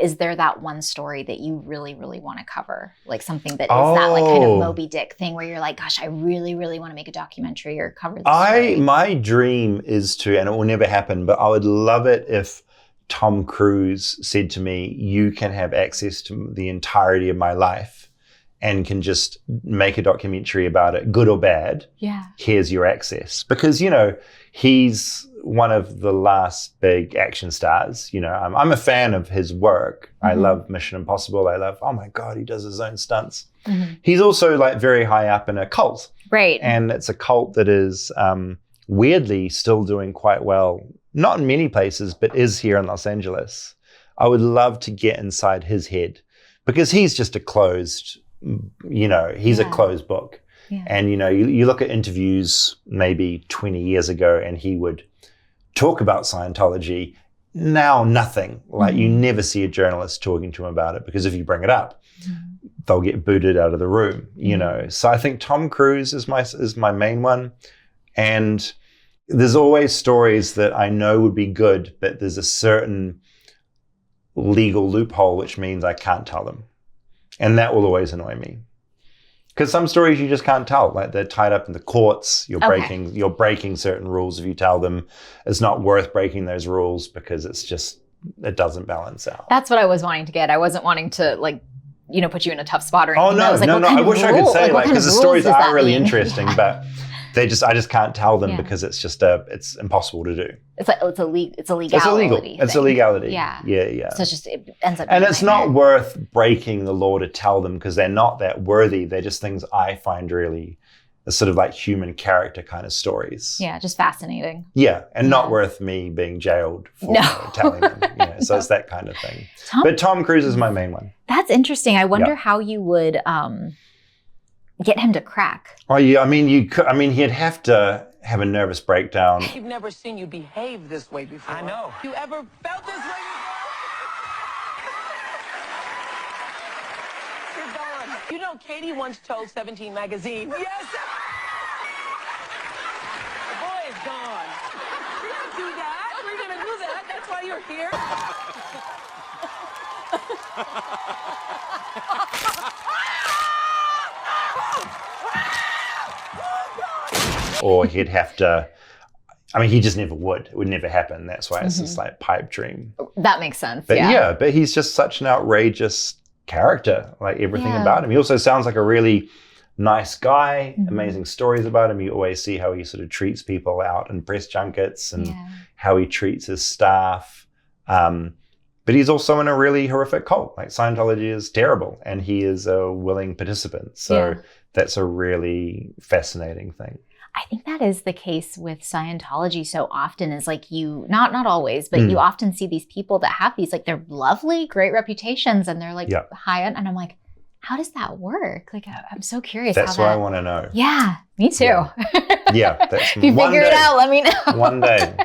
Is there that one story that you really, really want to cover? Like something that is that like kind of Moby Dick thing where you're like, gosh, I really, really want to make a documentary or cover this story. My dream is to, and it will never happen, but I would love it if Tom Cruise said to me, you can have access to the entirety of my life and can just make a documentary about it, good or bad. Yeah. Here's your access. Because, he's one of the last big action stars. I'm a fan of his work. Mm-hmm. I love Mission Impossible. I love, oh my God, he does his own stunts. Mm-hmm. He's also like very high up in a cult. Right. And it's a cult that is weirdly still doing quite well. Not in many places, but is here in Los Angeles. I would love to get inside his head because he's just a closed, he's a closed book. Yeah. And, you look at interviews maybe 20 years ago and he would talk about Scientology. Now, nothing. Like you never see a journalist talking to him about it because if you bring it up, they'll get booted out of the room, So I think Tom Cruise is my main one. And there's always stories that I know would be good, but there's a certain legal loophole, which means I can't tell them. And that will always annoy me. Because some stories you just can't tell. Like they're tied up in the courts. You're breaking certain rules if you tell them. It's not worth breaking those rules because it doesn't balance out. That's what I was wanting to get. I wasn't wanting to put you in a tough spot or anything. Oh, no. I wish I could say because the stories are really interesting, but I just can't tell them because it's impossible to do. It's a legality. It's a legality. Yeah. Yeah. So it ends up. And it's not worth breaking the law to tell them because they're not that worthy. They're just things I find really sort of like human character kind of stories. Yeah, just fascinating. Yeah, and not worth me being jailed for telling them. So it's that kind of thing. But Tom Cruise is my main one. That's interesting. I wonder how you would get him to crack. Oh yeah, he'd have to have a nervous breakdown. I've never seen you behave this way before. I know. You ever felt this way before? You're gone. Katie once told 17 magazine. Yes. The boy is gone. We're gonna do that. We're gonna do that. That's why you're here. Or he'd have to, he just never would. It would never happen. That's why it's this like pipe dream. That makes sense. But but he's just such an outrageous character, like everything about him. He also sounds like a really nice guy, amazing stories about him. You always see how he sort of treats people out in press junkets and how he treats his staff. But he's also in a really horrific cult. Like Scientology is terrible and he is a willing participant. So that's a really fascinating thing. I think that is the case with Scientology so often is like not always, but you often see these people that have these, like they're lovely, great reputations and they're like high end. And I'm like, how does that work? Like, I'm so curious. That's what I want to know. Yeah, me too. Yeah. That's if you figure it out, let me know. One day.